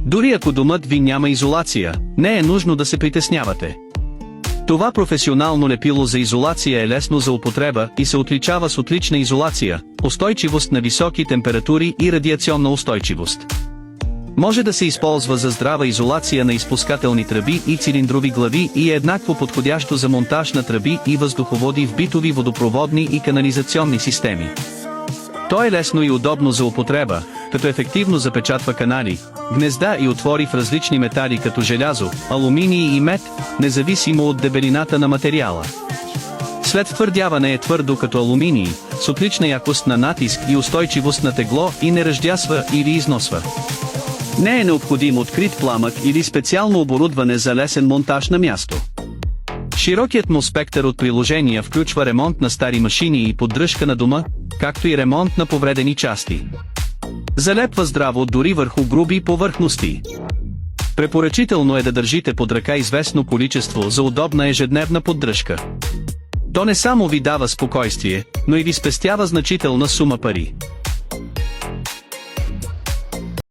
Дори ако домът ви няма изолация, не е нужно да се притеснявате. Това професионално лепило за изолация е лесно за употреба и се отличава с отлична изолация, устойчивост на високи температури и радиационна устойчивост. Може да се използва за здрава изолация на изпускателни тръби и цилиндрови глави и е еднакво подходящо за монтаж на тръби и въздуховоди в битови водопроводни и канализационни системи. То е лесно и удобно за употреба, като ефективно запечатва канали, гнезда и отвори в различни метали като желязо, алуминий и мед, независимо от дебелината на материала. След втвърдяване е твърдо като алуминий, с отлична якост на натиск и устойчивост на тегло и не ръждясва или износва. Не е необходим открит пламък или специално оборудване за лесен монтаж на място. Широкият му спектър от приложения включва ремонт на стари машини и поддръжка на дома, както и ремонт на повредени части. Залепва здраво дори върху груби повърхности. Препоръчително е да държите под ръка известно количество за удобна ежедневна поддръжка. То не само ви дава спокойствие, но и ви спестява значителна сума пари.